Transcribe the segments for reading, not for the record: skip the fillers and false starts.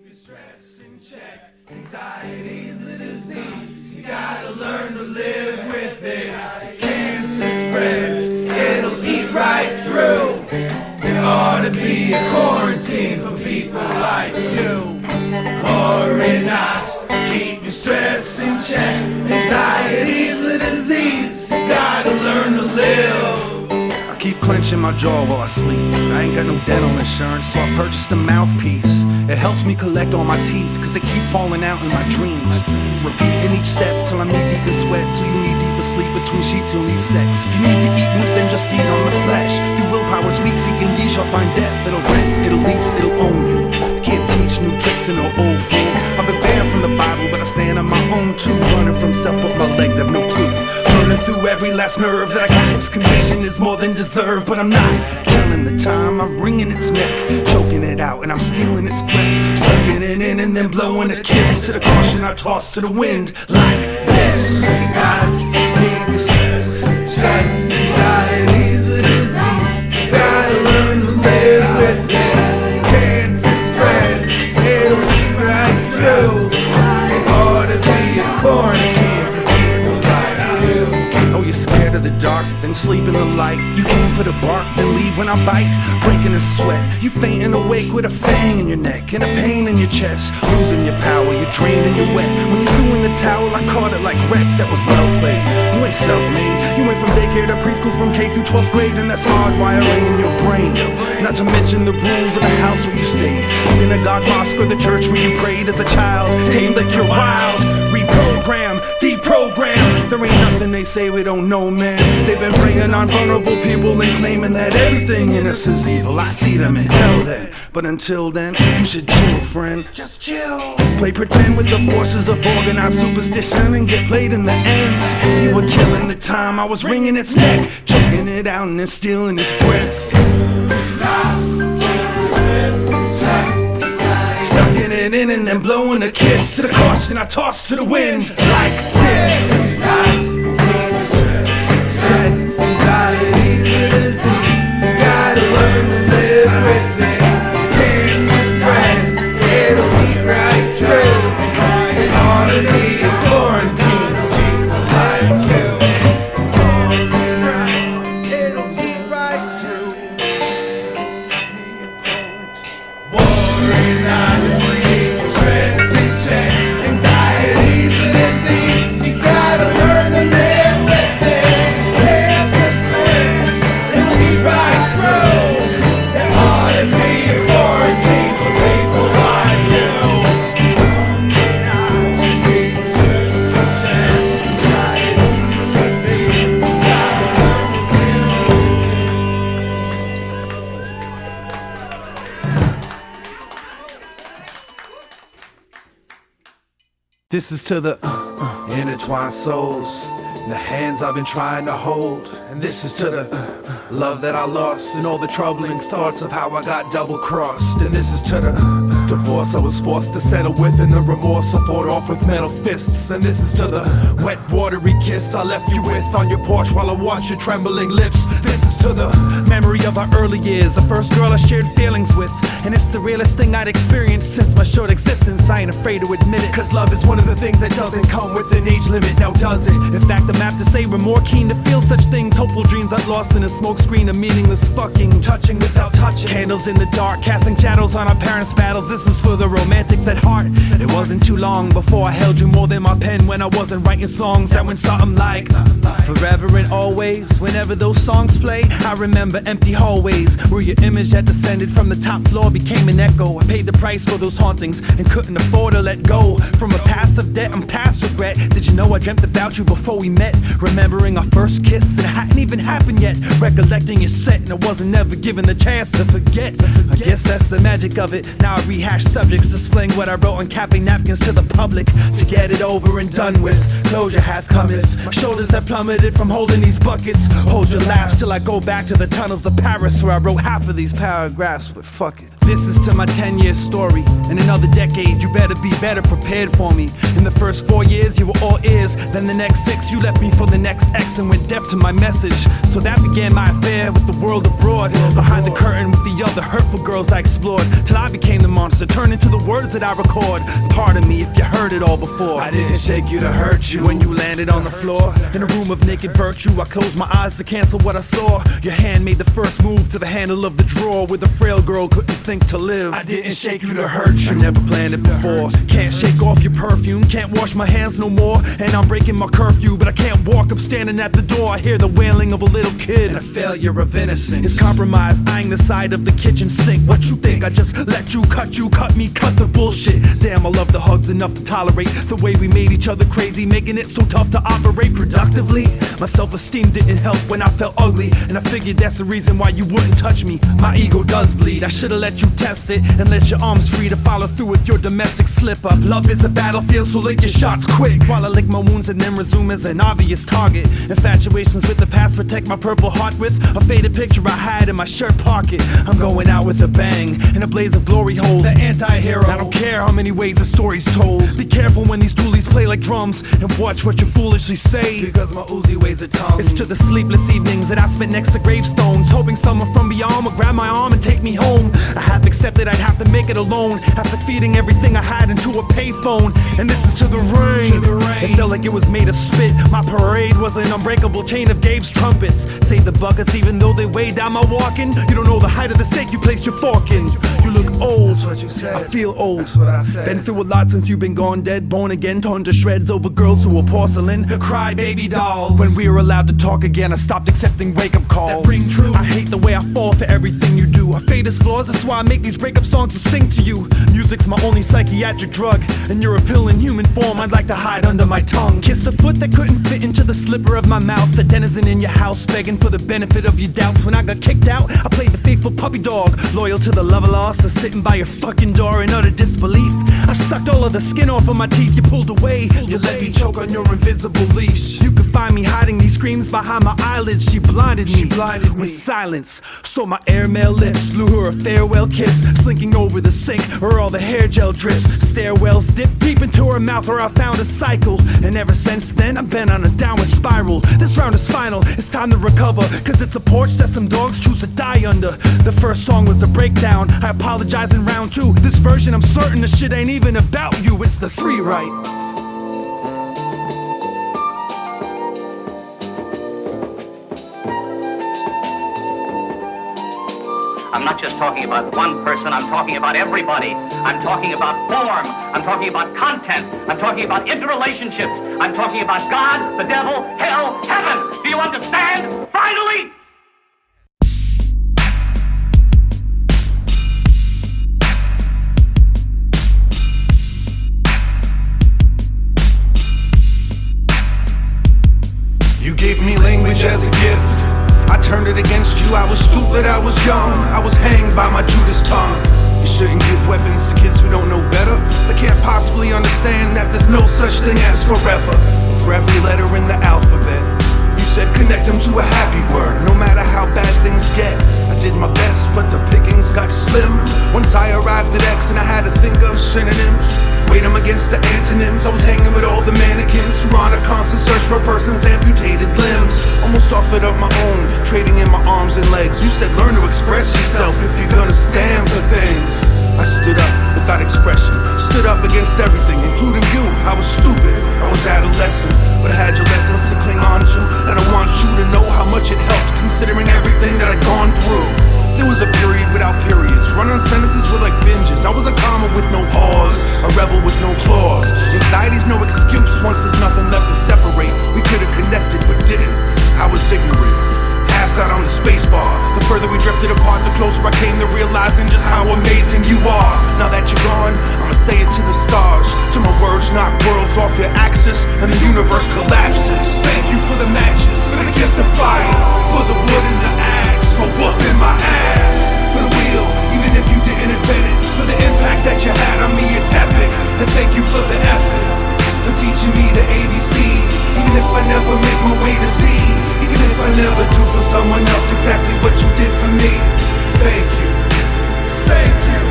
your stress in check. Anxiety's a disease. You gotta learn to live with it. Cancer spreads, it'll eat right through. There ought to be a quarantine for people like you. Worry not, keep your stress in check. Anxiety's a disease. You gotta learn to live. Keep clenching my jaw while I sleep. I ain't got no dental insurance, so I purchased a mouthpiece. It helps me collect all my teeth, cause they keep falling out in my dreams. Repeating each step till I'm knee deep in sweat. Till you need deep asleep between sheets, you'll need sex. If you need to eat meat, then just feed on the flesh. Through willpower's weak, seeking ye shall find death. It'll rent, it'll lease, it'll own you. Can't teach new tricks in no old fool. I've been banned from the Bible, but I stand on my own too. Running from self, but my legs have no clue. Burning through every last nerve that I got. This condition is more than deserved, but I'm not killing the time. I'm wringing its neck, choking it out, and I'm stealing its breath. Sucking it in and then blowing a kiss to the caution I toss to the wind like this. Keep your stress in check. Anxiety's a disease. You gotta learn to live with it. Cancer spreads, it'll see right through. There ought to be a quarantine for people like you. Oh, you're scared of the dark, then sleep in the light. You came for the bark, then leave when I bite. Breaking a sweat, you fainting awake with a fang in your neck and a pain in your chest. Losing your power, you're drained and you're wet. When you threw in the towel, I caught it like wreck. That was well played. You ain't self-made. You went from daycare to preschool, from K through 12th grade, and that's hard wiring in your brain. Not to mention the rules of the house where you stayed. Synagogue, mosque, or the church where you prayed as a child. Tamed like you're wild. Reprogram, deprogram. There ain't nothing they say we don't know, man. They've been bringing on vulnerable people and claiming that everything in us is evil. I see them in hell then, but until then, you should chill, friend. Just chill. Play pretend with the forces of organized superstition and get played in the end. You were killing the time, I was wringing its neck, choking it out and then stealing its breath. Sucking it in and then blowing a kiss to the caution I toss to the wind like this. Anxiety's a disease. You gotta learn to live with it. Cancer spreads, it'll eat right through. There ought to be a quarantine for people like you. Cancer spreads, it'll eat right through. Worry not, keep your stress in check. Anxiety's a disease. You gotta learn to live with it. Cancer spreads, it'll eat right through. There ought to be a quarantine for people like you. Keep your stress in check. Anxiety's a disease. You gotta learn to This is to the intertwined souls, the hands I've been trying to hold. And this is to the love that I lost, and all the troubling thoughts of how I got double-crossed. And this is to the divorce I was forced to settle with, and the remorse I fought off with metal fists. And this is to the wet, watery kiss I left you with on your porch while I watched your trembling lips. This is to the memory of our early years, the first girl I shared feelings with. And it's the realest thing I'd experienced since my short existence. I ain't afraid to admit it, cause love is one of the things that doesn't come with an age limit, now does it? In fact, I'm apt to say we're more keen to feel such things. Hopeful dreams I've lost in a smokescreen of meaningless fucking. Touching without touching. Candles in the dark, casting shadows on our parents' battles. This is for the romantics at heart. It wasn't too long before I held you more than my pen when I wasn't writing songs that went something like forever and always. Whenever those songs play, I remember empty hallways where your image that descended from the top floor became an echo. I paid the price for those hauntings and couldn't afford to let go. From a past of debt and past regret. Did you know I dreamt about you before we met? Remembering our first kiss, it hadn't even happened yet. Recollecting your set and I wasn't never given the chance to forget. I guess that's the magic of it. Now I rehash subjects, displaying what I wrote on capping napkins to the public. To get it over and done with, closure hath cometh. My shoulders have plummeted from holding these buckets. Hold your laughs till I go back to the tunnels of Paris where I wrote half of these paragraphs, but fuck it. This is to my 10-year story. In another decade, you better be better prepared for me. In the first 4 years, you were all ears. Then the next 6, you left me for the next X and went deaf to my message. So that began my affair with the world abroad. Behind the curtain with the other hurtful girls I explored, till I became the monster, turned into the words that I record. Pardon me if you heard it all before. I didn't shake you to hurt you when you landed on the floor. In a room of naked virtue, I closed my eyes to cancel what I saw. Your hand made the first move to the handle of the drawer where the frail girl couldn't think to live. I didn't shake you to hurt you, I never planned it before. Can't shake off your perfume, can't wash my hands no more. And I'm breaking my curfew, but I can't walk, I'm standing at the door. I hear the wailing of a little kid, and a failure of innocence is compromised, eyeing the side of the kitchen sink. What you think, I just let you, cut me, cut the bullshit. Damn, I love the hugs enough to tolerate the way we made each other crazy, making it so tough to operate productively. My self-esteem didn't help when I felt ugly, and I figured that's the reason why you wouldn't touch me. My ego does bleed, I should've let you test it and let your arms free to follow through with your domestic slip-up. Love is a battlefield, so lick your shots quick while I lick my wounds and then resume as an obvious target. Infatuations with the past protect my purple heart with a faded picture I had in my shirt pocket. I'm going out with a bang, and a blaze of glory holds the anti-hero. I don't care how many ways the story's told. Be careful when these toolies play like drums, and watch what you foolishly say, because my Uzi weighs a ton. It's to the sleepless evenings that I spent next to gravestones, hoping someone from beyond would grab my arm and take me home. I have accepted I'd have to make it alone, after feeding everything I had into a payphone. And this is to the rain. It felt like it was made of spit. My parade was an unbreakable chain of Gabe's trumpets. Save the buckets even though they weigh down my walking. You don't know the height of the steak you place your fork in. You look old, that's what you said. I feel old, that's what I said. Been through a lot since you've been gone dead. Born again, torn to shreds over girls who were porcelain, cry baby dolls. When we were allowed to talk again, I stopped accepting wake-up calls that ring true. I hate the way I fall for everything you do. I fade as flaws, that's why I make these breakup songs to sing to you. Music's my only psychiatric drug, and you're a pill in human form I'd like to hide under my tongue. Kiss the foot that couldn't fit into the slipper of my mouth, the denizen in your house begging for the benefit of your doubts. When I got kicked out, I played the faithful puppy dog, loyal to the lover lost, and sitting by your fucking door in utter disbelief. I sucked all of the skin off of my teeth, you pulled away. You let me choke on your invisible leash. You could find me hiding these screams behind my eyelids. She blinded me with silence, so my airmail lips blew her a farewell kiss, slinking over the sink where all the hair gel drips. Stairwells dip deep into her mouth where I found a cycle, and ever since then I've been on a downward spiral. This round is final, it's time to recover, cause it's a porch that some dogs choose to die under. The first song was a breakdown, I apologize in round 2. This version I'm certain the shit ain't even about you, it's the 3 right. I'm not just talking about one person, I'm talking about everybody. I'm talking about form, I'm talking about content, I'm talking about interrelationships, I'm talking about God, the devil, hell, heaven. Do you understand? Finally! You gave me language as a gift, I turned it against you. I was stupid, I was young, I was hanged by my Judas tongue. You shouldn't give weapons to kids who don't know better. They can't possibly understand that there's no such thing as forever. For every letter in the alphabet, you said connect them to a happy word, no matter how bad things get. I did my best, but the pickings got slim. Once I arrived at X and I had to think of synonyms, weighed them against the antonyms. I was hanging with all the mannequins who are on a constant search for a person's amputated limbs. Almost offered up my own, trading in my arms and legs. You said learn to express yourself if you're gonna stand for things. I stood up without expression, stood up against everything, including you. I was stupid, I was adolescent, but I had your lessons to cling on to, and I want you to know how much it helped, considering everything that I'd gone through. There was a period without periods, run-on sentences were like binges. I was a comma with no pause, a rebel with no claws. Anxiety's no excuse once there's nothing left to separate. We could've connected but didn't, I was ignorant, passed out on the space bar. The further we drifted apart, the closer I came to realizing just how amazing you are. Now that you're gone, I'ma say it to the stars, till my words knock worlds off their axis and the universe collapses. Thank you for the matches, for the gift of fire, for the wood and the axe, for whooping my ass, for the wheel, even if you didn't invent it, for the impact that you had on me, it's epic. And thank you for the effort, for teaching me the ABCs, even if I never make my way to Z, even if I never do for someone else exactly what you did for me. Thank you, thank you.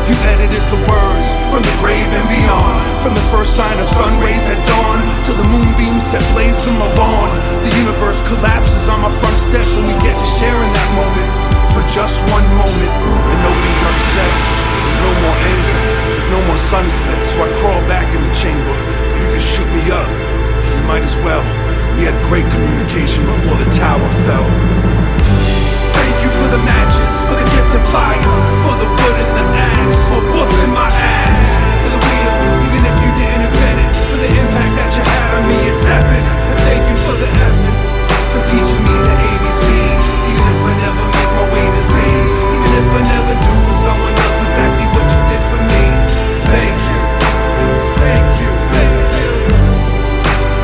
You edited the words from the grave and beyond, from the first sign of sun rays at dawn to the moonbeams set blaze in my lawn. The universe collapses on my front steps, and we get to share in that moment for just one moment. And nobody's upset. There's no more anger. There's no more sunset. So I crawl back in the chamber. You can shoot me up. You might as well. We had great communication before the tower fell. Thank you for the matches, for the gift of fire, for the wood and the axe, for whooping my ass, for the wheel, even if you didn't invent it, for the impact that you had on me, it's epic. And thank you for the effort, for teaching me the ABCs, even if I never make my way to Z, even if I never do for someone else exactly what you did for me. Thank you, thank you, thank you,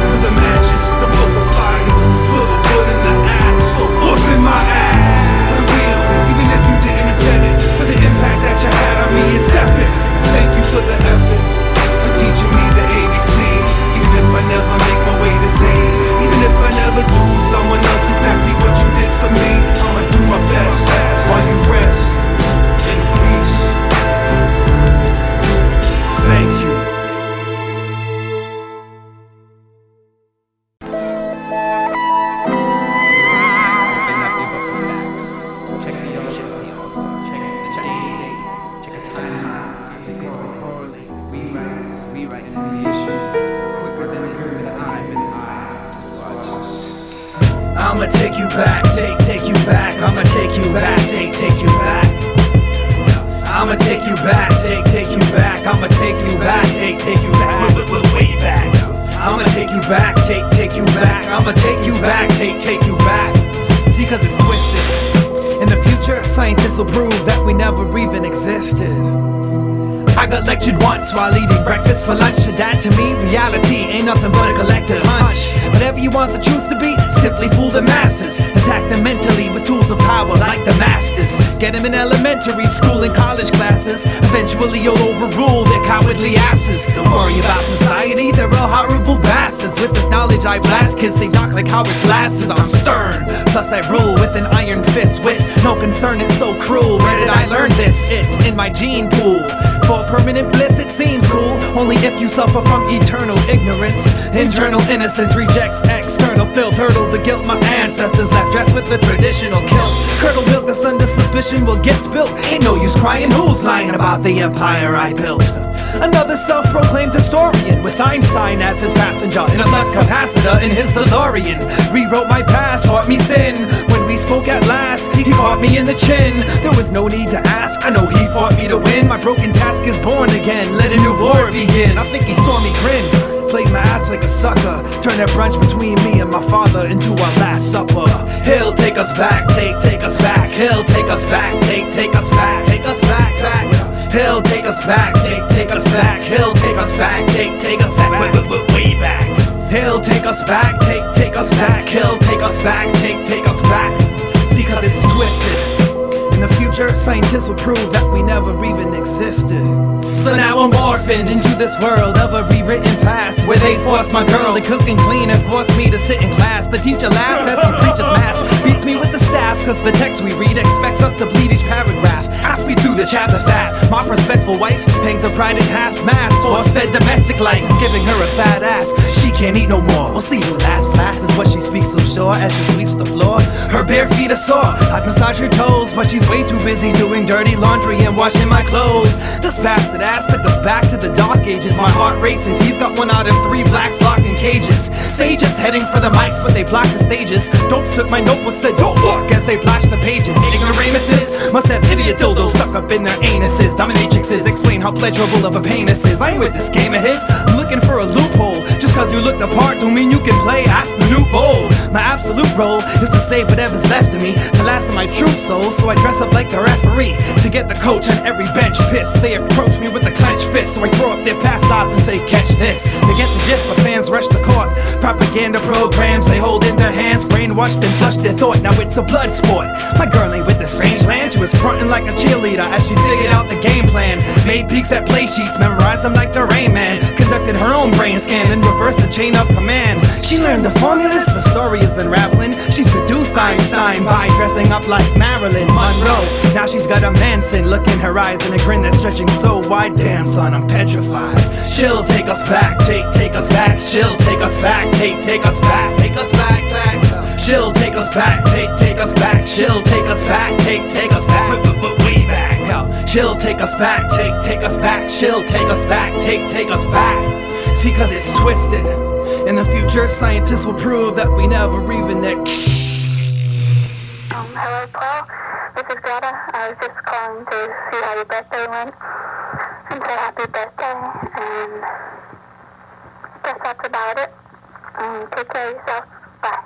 for the matches, the book of fire, for the wood and the axe, for whooping my ass. Even if you didn't invent it, for the impact that you had on me, it's epic. Thank you for the effort, for teaching me the ABCs. Even if I never make my way to Z, even if I never do for someone else exactly what you did for me, I'ma do my best while you rest in peace. Thank you. I'ma take you back, take you back. I'ma take you back, take you back. I'ma take you back, take you back. I'ma take you back, take you back. Way back. I'ma take you back, take you back. I'ma take you back, take you back. See, cause it's twisted. In the future, scientists will prove that we never even existed. I got lectured once while eating breakfast for lunch. To that, to me, reality ain't nothing but a collective hunch. Whatever you want the truth to be, simply fool the masses. Attack them mentally with tools of power like the masters. Get them in elementary school and college classes. Eventually you'll overrule their cowardly asses. Don't worry about society, they're all horrible bastards. With this knowledge I blast kids, they knock like Howard's glasses. I'm stern, plus I rule with an iron fist. With no concern, it's so cruel. Where did I learn this? It's in my gene pool. For permanent bliss it seems cool, only if you suffer from eternal ignorance. Internal innocence rejects external filth. Hurdle the guilt my ancestors left, dressed with the traditional kilt. Curdle built this under suspicion will get spilt. Ain't no use crying, who's lying about the empire I built? Another self-proclaimed historian with Einstein as his passenger in a less capacitor in his DeLorean. Rewrote my past, taught me sin. When we spoke at last, he caught me in the chin. There was no need to ask, I know he fought me to win. My broken task is born again, let a new war begin. I think he saw me grin, played my ass like a sucker. Turned that brunch between me and my father into our last supper. He'll take us back, take us back. He'll take us back, take us back, take us back, back. He'll take us back, take us back. He'll take us back, take us back, way back. He'll take us back, take us back. He'll take us back, take us back. See, cause it's twisted. In the future, scientists will prove that we never even existed. So now I'm orphaned into this world of a rewritten past, where they force my girl to cook and clean and force me to sit in class. The teacher laughs as he preaches math, beats me with the staff, cause the text we read expects us to bleed each paragraph. I speed through the chapter fast. My respectful wife hangs her pride in half-mast. Force-fed domestic life is giving her a fat ass. She can't eat no more, we'll see who laughs last, is what she speaks so sure as she sweeps the floor. Her bare feet are sore, I'd massage her toes, but she's way too busy doing dirty laundry and washing my clothes. This bastard ass took us back to the dark ages. My heart races, he's got 1 out of 3 blacks locked in cages. Sages heading for the mics, but they blocked the stages. Dopes took my notebook, said don't look, as they flashed the pages. Ignoramuses must have idiot dildos stuck up in their anuses. Dominatrixes explain how pleasurable of a penis is. I ain't with this game of his, I'm looking for a loophole. Just cause you look the part don't mean you can play, ask the new bowl. My absolute role is to save whatever's left of me, the last of my true soul. So I dress up like the referee to get the coach on every bench pissed. They approach me with a clenched fist, so I throw up their past odds and say catch this. They get the gist, but fans rush the court. Propaganda programs they hold in their hands, brainwashed and flushed their thought. Now it's a blood sport. My girl ain't with the strange land, she was frontin' like a cheerleader as she figured out the game plan. Made peeks at play sheets, memorized them like the Rain Man. conducted her own brain scan, then reversed the chain of command. She learned the formulas, the story is unraveling. She seduced Einstein by dressing up like Marilyn Monroe. Now she's got a Manson look in her eyes and a grin that's stretching so wide. Damn son, I'm petrified. She'll take us back, take us back. She'll take us back, take us back, take us back, back. She'll take us back, take us back. She'll take us back, take us back, but way back. She'll take us back, take us back. She'll take us back, take us back. See, cause it's twisted. In the future, scientists will prove that we never even Hello, Paul. This is Greta. I was just calling to see how your birthday went and say happy birthday. And I guess that's about it. Take care of yourself. Bye.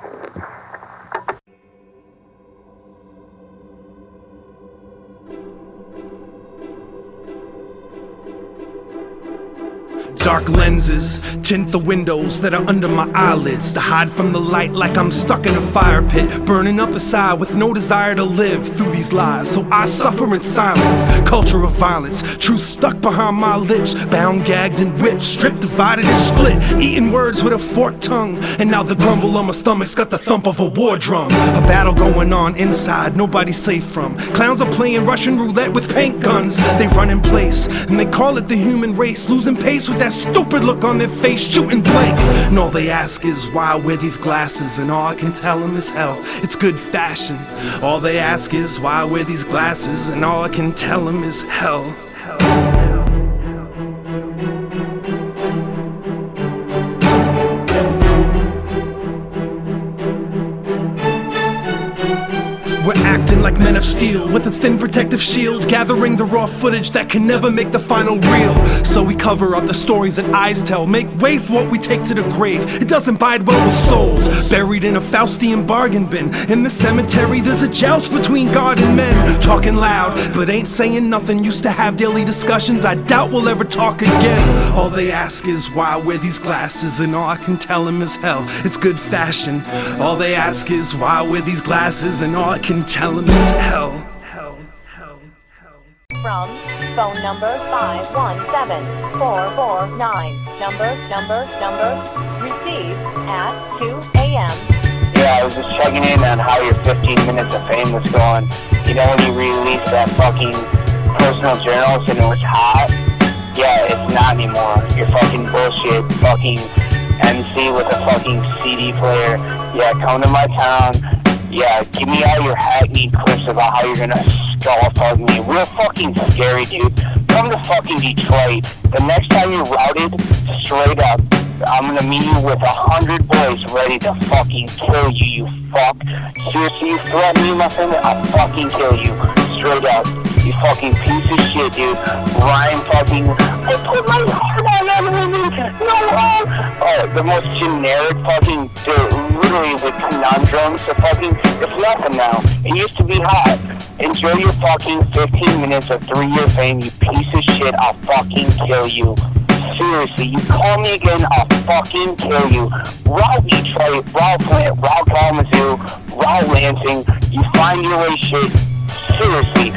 Dark lenses tint the windows that are under my eyelids to hide from the light like I'm stuck in a fire pit, burning up inside with no desire to live through these lies. So I suffer in silence, culture of violence, truth stuck behind my lips, bound, gagged and whipped, stripped, divided and split, eating words with a forked tongue. And now the grumble on my stomach's got the thump of a war drum. A battle going on inside, nobody's safe from. Clowns are playing Russian roulette with paint guns. They run in place and they call it the human race, losing pace with that stupid look on their face, shooting blanks. And all they ask is why I wear these glasses, and all I can tell them is hell, it's good fashion. All they ask is why I wear these glasses, and all I can tell them is hell. We're acting like men of steel with a thin protective shield, gathering the raw footage that can never make the final reel. So we cover up the stories that eyes tell, make way for what we take to the grave. It doesn't bide well with souls buried in a Faustian bargain bin. In the cemetery there's a joust between God and men, talking loud but ain't saying nothing. Used to have daily discussions, I doubt we'll ever talk again. All they ask is why I wear these glasses, and all I can tell them is hell, it's good fashion. All they ask is why I wear these glasses, and all I can tell them is hell. From phone number 517449. Number received at 2 a.m. Yeah, I was just checking in on how your 15 minutes of fame was going. You know when you released that fucking personal journals and it was hot? Yeah, it's not anymore. You're fucking bullshit, fucking MC with a fucking CD player. Yeah, come to my town. Yeah, give me all your hackneyed clips about how you're gonna skull fuck me. Real fucking scary, dude. Come to fucking Detroit. The next time you're routed, straight up, I'm gonna meet you with 100 boys ready to fucking kill you, you fuck. Seriously, you threaten me, my friend, I'll fucking kill you. Straight up. You fucking piece of shit, dude. Ryan fucking, I put my heart on women. No harm. Oh, the most generic fucking, literally the conundrums. The fucking, it's nothing now. It used to be hot. Enjoy your fucking 15 minutes of 3-year fame, you piece of shit. I'll fucking kill you. Seriously, you call me again, I'll fucking kill you. Raw Detroit, raw Flint, raw Kalamazoo, raw Lansing. You find your way, shit. Seriously,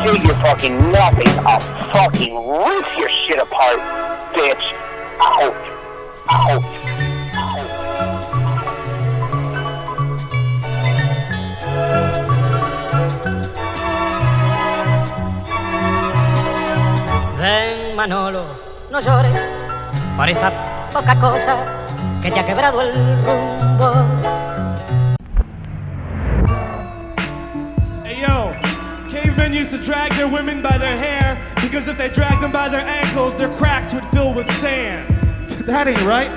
do your fucking nothing. I'll fucking rip your shit apart, bitch. Out. Ven, Manolo, no llores por esa poca cosa que te ha quebrado el rumbo. Hey yo, cavemen used to drag their women by their hair because if they dragged them by their ankles, their cracks would fill with sand. That ain't right.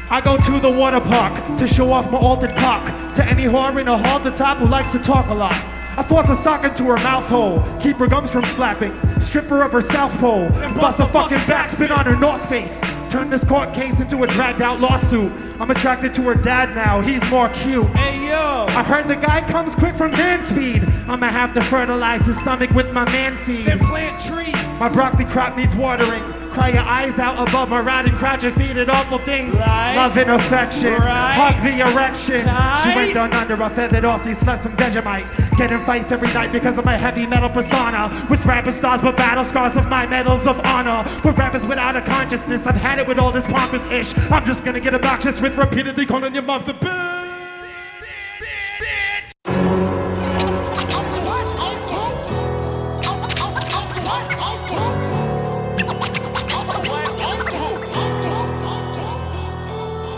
I go to the water park to show off my altered cock to any whore in a halter top who likes to talk a lot. I force a sock into her mouth hole, keep her gums from flapping, strip her of her south pole, and bust a fucking backspin on her north face. Turn this court case into a dragged out lawsuit. I'm attracted to her dad now, he's more cute. Hey yo! I heard the guy comes quick from hand speed. I'ma have to fertilize his stomach with my man seed. Then plant trees. My broccoli crop needs watering. Cry your eyes out above my rod and crouch and feed it awful things. Love and affection, hug the erection. She went down under a feathered Aussie slut some Vegemite. Get in fights every night because of my heavy metal persona. With rapper stars but battle scars of my medals of honor. With rappers without a consciousness, I've had it with all this pompous ish. I'm just gonna get obnoxious with repeatedly calling your moms a bitch.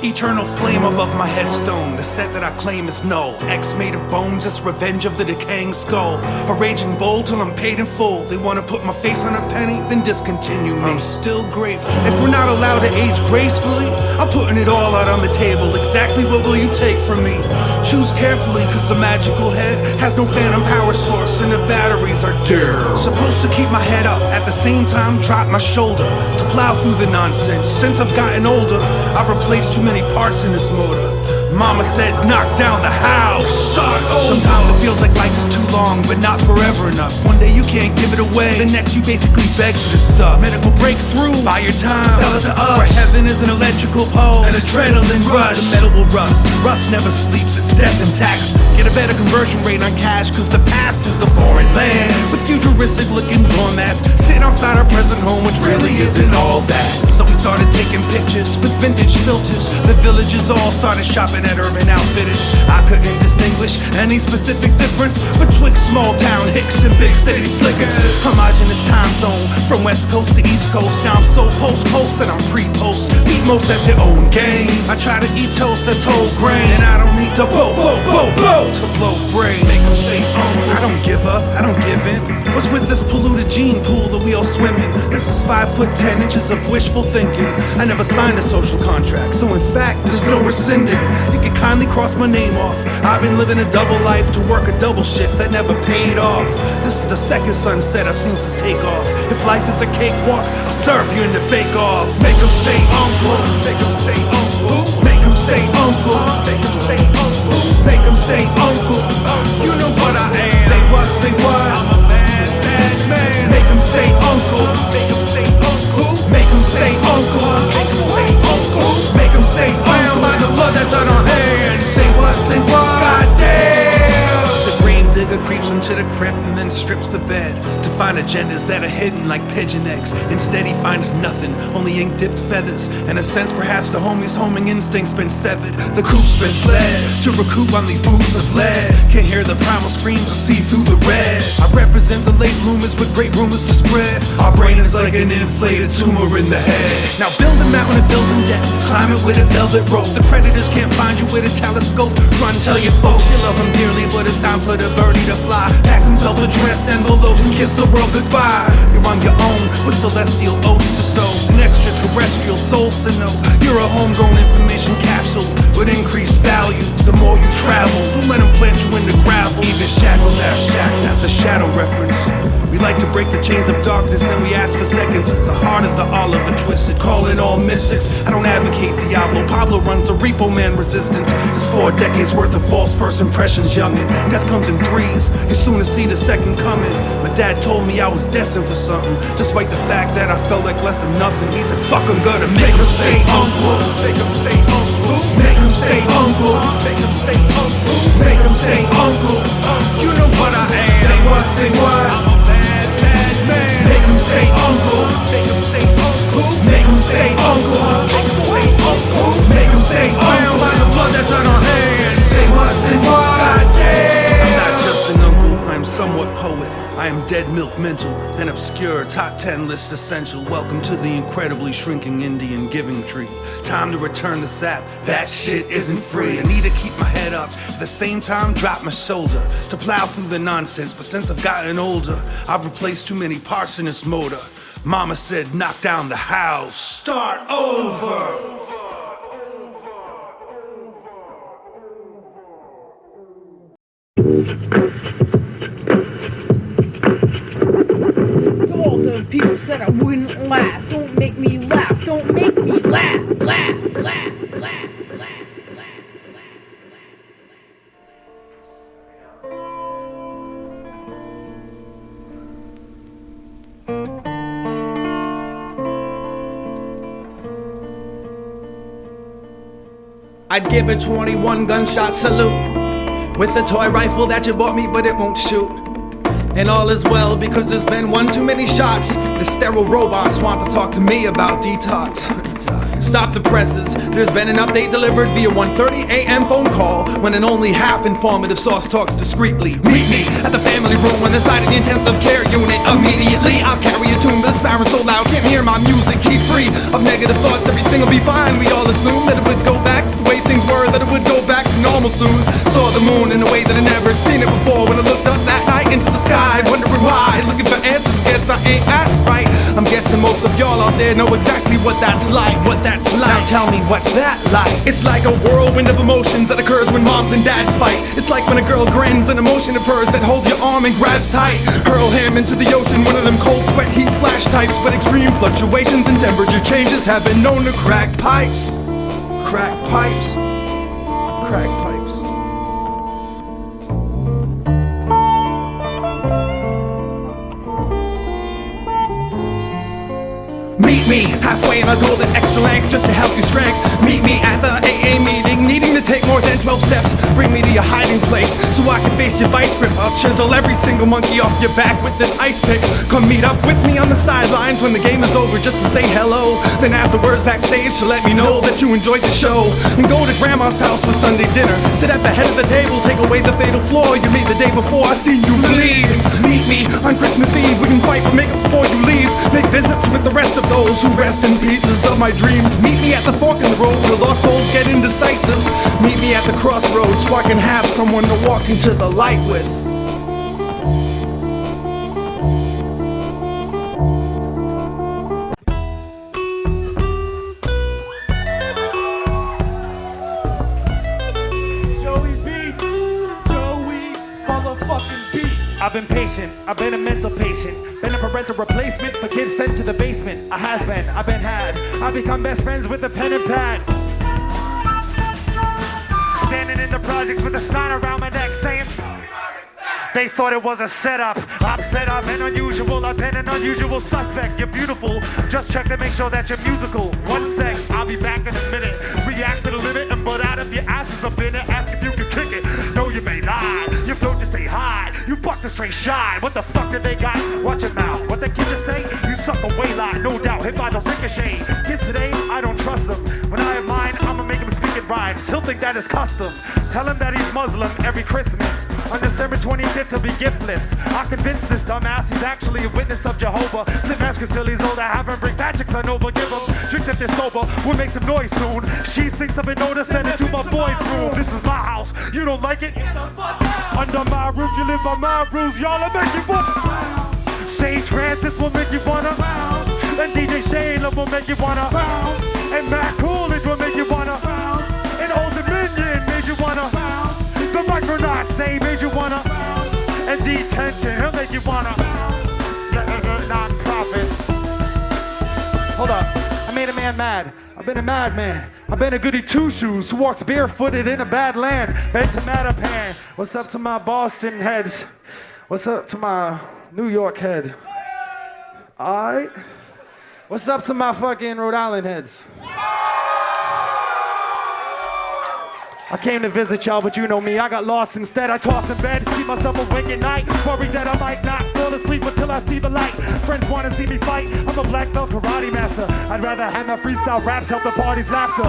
Eternal flame above my headstone. The set that I claim is null. X made of bones, it's revenge of the decaying skull. A raging bull till I'm paid in full. They wanna put my face on a penny, then discontinue me. I'm still grateful. If we're not allowed to age gracefully, I'm putting it all out on the table. Exactly what will you take from me? Choose carefully, cause the magical head has no phantom power source and the batteries are dear. Supposed to keep my head up, at the same time drop my shoulder to plow through the nonsense. Since I've gotten older, I've replaced too many parts in this motor. Mama said knock down the house, start over. Sometimes it feels like life is too long, but not forever enough. One day you can't give it away, the next you basically beg for this stuff. Medical breakthrough, buy your time, sell it to us. Where heaven is an electrical pulse, an adrenaline rush. The metal will rust, rust never sleeps, it's death and taxes. Get a better conversion rate on cash, cause the past is a foreign land. With futuristic looking doormats, sitting outside our present home, which really isn't all that. So we started taking pictures with vintage filters. The villages all started shopping at Urban Outfitters. I couldn't distinguish any specific difference betwixt small town hicks and big city slickers. Homogenous time zone from west coast to east coast. Now I'm so post and I'm pre-post. Beat most at their own game. I try to eat toast that's whole grain, and I don't need to blow to blow brain. Make them say I don't give up, I don't give in. What's with this polluted gene pool that we all swim in? This is 5'10" of wishful thinking. I never signed a social contract, so in fact there's no rescinding. You can kindly cross my name off. I've been living a double life to work a double shift that never paid off. This is the second sunset I've seen since takeoff. If life is a cakewalk, I'll serve you in the bake-off. Make them say uncle, make them say uncle, make them say uncle, make them say uncle, make them say uncle. You know what I am. Say what, say what? I'm a mad man. Make them say uncle, make them say uncle, make them say uncle, make them say uncle, make them say uncle. By the blood that's on our hands. Say what, say what? Goddamn. The grave digger creeps into the crypt and then strips the bed to find agendas that are hidden like pigeon eggs. Instead he finds nothing, only ink-dipped feathers. In a sense perhaps the homie's homing instinct's been severed. The coop's been fled to recoup on these booths of lead. Can't hear the primal screams or see through the red. I represent the late bloomers with great rumors to spread. Our brain is like an inflated tumor in the head. Now build a mountain of bills and debts, climb it with a velvet rope. The predators can't find you with a telescope. Run, tell your folks you love them dearly, but it's time for the birdie to fly. Packs himself addressed envelopes and kiss the world goodbye. You're on your own with celestial oaths to sow, an extraterrestrial soul to know. You're a homegrown information capsule with increased value the more you travel. Don't let them plant you in the gravel. Even shackles have shack, that's a shadow reference. We like to break the chains of darkness and we ask for seconds. It's the heart of the Oliver Twisted, calling all mystics. I don't advocate Diablo, Pablo runs the Repo Man resistance. It's 4 decades worth of false first impressions, youngin'. Death comes in threes, you soon to see the second coming. My dad told me I was destined for something, despite the fact that I felt like less than nothing. He said fuck, I'm gonna make him say uncle, make him say uncle, make him say uncle, make him say uncle, make him say uncle. You know what I am. Say what, say what? I'm a bad man. Make him say uncle, make him say uncle, make him say uncle, make him say uncle, make him say uncle. By the blood that's on our hands. Say what, say what? Goddamn. I'm not just an uncle, I'm somewhat poet. I am dead milk mental, an obscure top 10 list essential. Welcome to the incredibly shrinking Indian giving tree. Time to return the sap, that shit isn't free. I need to keep my head up, at the same time drop my shoulder to plow through the nonsense. But since I've gotten older, I've replaced too many parts in this motor. Mama said knock down the house, start over. All the people said I wouldn't last. Don't make me laugh. Don't make me laugh. Laugh, laugh, laugh, laugh, laugh, laugh. I'd give a 21 gunshot salute with a toy rifle that you bought me, but it won't shoot. And all is well because there's been one too many shots. The sterile robots want to talk to me about detox. Stop the presses, there's been an update delivered via 1:30 a.m. phone call when an only half informative source talks discreetly. Meet me at the family room on the side of the intensive care unit. Immediately I'll carry a tune, the siren so loud can't hear my music. Keep free of negative thoughts, everything will be fine. We all assume that it would go back to the way things were, that it would go back to normal soon. Saw the moon in a way that I never seen it before when I looked up that night into the sky, wondering why, looking for answers. Guess I ain't asked right. I'm guessing most of y'all out there know exactly what that's like. Now tell me, what's that like? It's like a whirlwind of emotions that occurs when moms and dads fight. It's like when a girl grins, an emotion of hers that holds your arm and grabs tight. Hurl him into the ocean, one of them cold sweat heat flash types. But extreme fluctuations and temperature changes have been known to crack pipes. Crack pipes. Crack pipes. Meet me halfway and I'll go the extra length just to help you strength. Meet me at the AA meeting, needing to take more than 12 steps. Bring me to your hiding place so I can face your vice grip. I'll chisel every single monkey off your back with this ice pick. Come meet up with me on the sidelines when the game is over just to say hello. Then afterwards backstage to let me know that you enjoyed the show. And go to grandma's house for Sunday dinner. Sit at the head of the table, take away the fatal flaw you made the day before. I see you bleed. Meet me on Christmas Eve, we can fight but make up before you leave. Make visits with the rest of those who rest in pieces of my dreams. Meet me at the fork in the road where lost souls get indecisive. Meet me at the crossroads so I can have someone to walk into the light with. Joey Beats, Joey motherfucking Beats. I've been patient, I've been a mental patient. Been a parental replacement for kids sent to the basement. I has been, I've been had. I've become best friends with a pen and pad. Standing in the projects with a sign around my neck saying they thought it was a setup. I'm set up and unusual. I've been an unusual suspect. You're beautiful. Just check to make sure that you're musical. 1 sec, I'll be back in a minute. React to the limit and butt out of your asses up in it. Ask if you can kick it. No, you may lie. You float, just say hi. You fucked a straight shy. What the fuck did they got? Watch your mouth. What the kid just say? You suck away lie. No doubt. Hit by the ricochet. Kids today, I don't trust them. When I have mine, I'ma make him speak in rhymes. He'll think that is custom. Tell him that he's Muslim every Christmas. On December 25th, he'll be giftless. I convinced this dumbass he's actually a witness of Jehovah. Flip masks till he's older, have him bring Patrick's on over. Give him drinks if they're sober, we'll make some noise soon. She thinks of it, notice, send it to my boy's room. This is my house, you don't like it? Get the fuck out. Under my roof, you live by my rules. Y'all will make you wanna Sage Francis will make you wanna bounce. And DJ Shayla will make you wanna bounce. And Matt Coolidge will make you wanna bounce. And Old Dominion made you wanna bounce. The Micronauts, they made you wanna bounce. And Detention, he'll make you wanna bounce. Non-profits. Hold up, I made a man mad. I've been a madman. I've been a goody two-shoes who walks barefooted in a bad land. Been to Mattapan. What's up to my Boston heads? What's up to my New York head? Alright. What's up to my fucking Rhode Island heads? I came to visit y'all, but you know me, I got lost instead. I toss in bed, keep myself awake at night, worried that I might not fall asleep until I see the light. Friends wanna see me fight, I'm a black belt karate master. I'd rather have my freestyle raps help the party's laughter.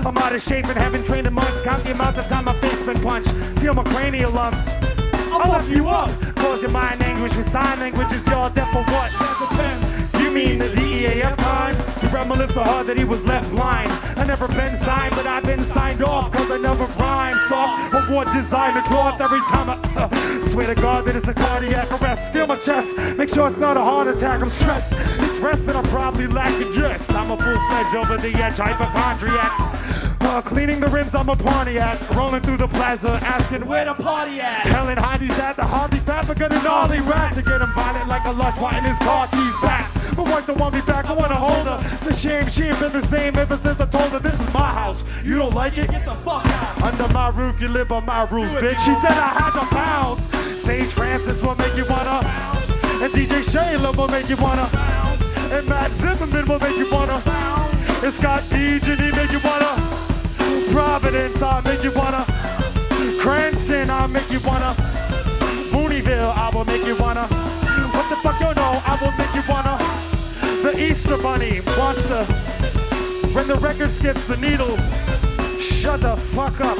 I'm out of shape and haven't trained in months. Count the amount of time my face been punched. Feel my cranial lumps. I'll fuck you up. Cause your mind anguish with sign languages, y'all deaf for what? That depends. You mean the DEAF kind? He read my lips so hard that he was left blind. I never been signed, but I've been signed off. Cause I never rhyme soft. I wore designer cloth every time I swear to God that it's a cardiac arrest. Feel my chest, make sure it's not a heart attack. I'm stressed, it's rest that I'm probably lacking. Yes, I'm a full-fledged over the edge hypochondriac. Cleaning the rims, I'm a Pontiac. Rolling through the plaza, asking where the party at. Telling Heidi's at the Harley Fat, but got an gnarly rap to get him violent like a lush, wanting his car keys back. My wife don't want me back, I wanna hold her. It's a shame, she ain't been the same ever since I told her this is my house. You don't like it? Get the fuck out. Under my roof, you live by my rules, bitch. She said I had to bounce. Sage Francis will make you wanna bounce. And DJ Shayla will make you wanna bounce. And Matt Zimmerman will make you wanna bounce. And Scott Deej and he make you wanna Providence, I'll make you wanna. Cranston, I'll make you wanna. Booneyville, I will make you wanna. What the fuck you know, I will make you wanna. The Easter Bunny wants to, when the record skips the needle, shut the fuck up.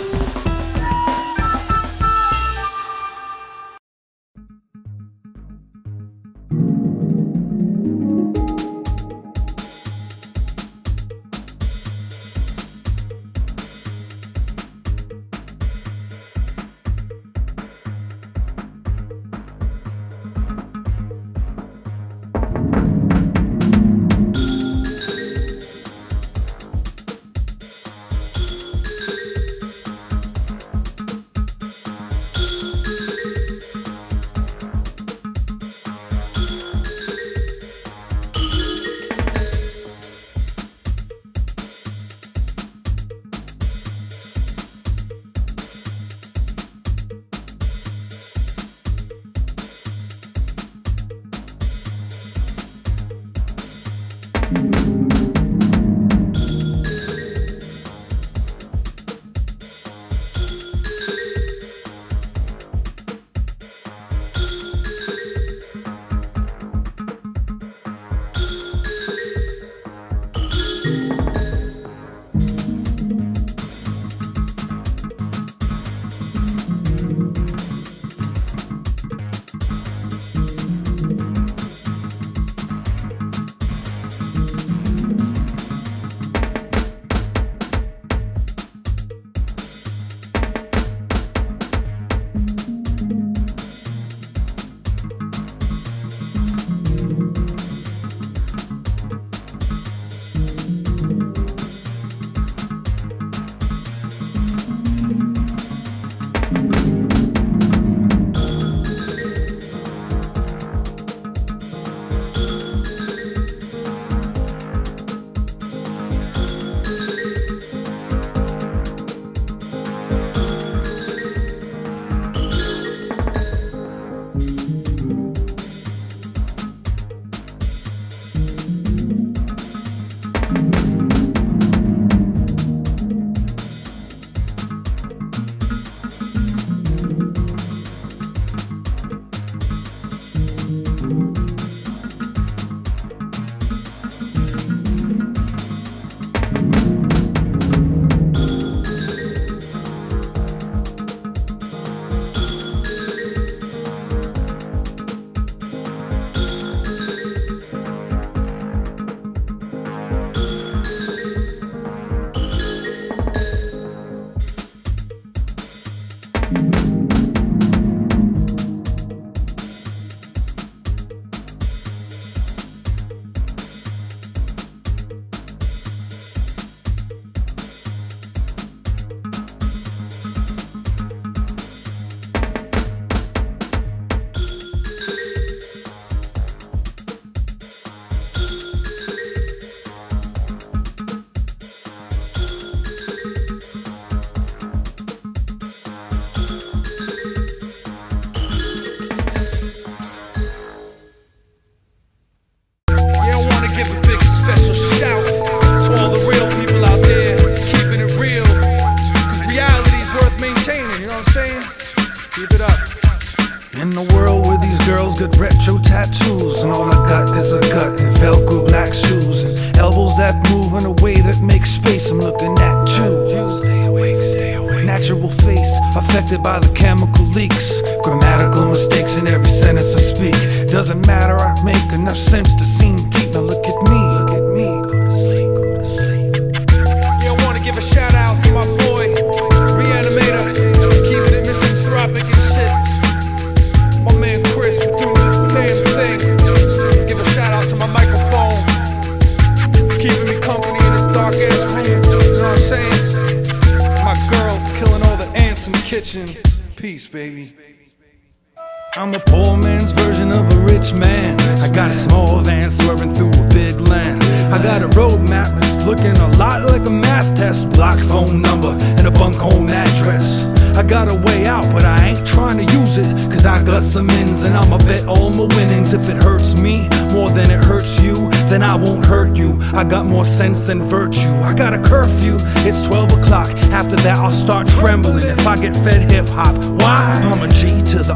In a world where these girls got retro tattoos, and all I got is a gut and Velcro black shoes, and elbows that move in a way that makes space. I'm looking at you. Stay awake, stay awake. Natural face affected by the chemical leaks. Grammatical mistakes in every sentence I speak. Doesn't matter, I make enough sense to seem deep. Now look at me, look at me. Go to sleep, go to sleep. Yeah, I wanna give a shout out to my boy, Reanimator, keeping it misanthropic and shit. My man Chris for doing this damn thing. Give a shout out to my microphone for keeping me company in this dark ass room. You know what I'm saying? My girl for killing all the ants in the kitchen. Peace, baby. I'm a poor man's version of a rich man. I got a small van swerving through a big land. I got a road map that's looking a lot like a math test. Block phone number and a bunk home address. I got a way out, but I ain't trying to use it, cause I got some ins and I'ma bet all my winnings. If it hurts me more than it hurts you, then I won't hurt you. I got more sense than virtue. I got a curfew, it's 12 o'clock. After that I'll start trembling if I get fed hip-hop. Why? I'm a G to the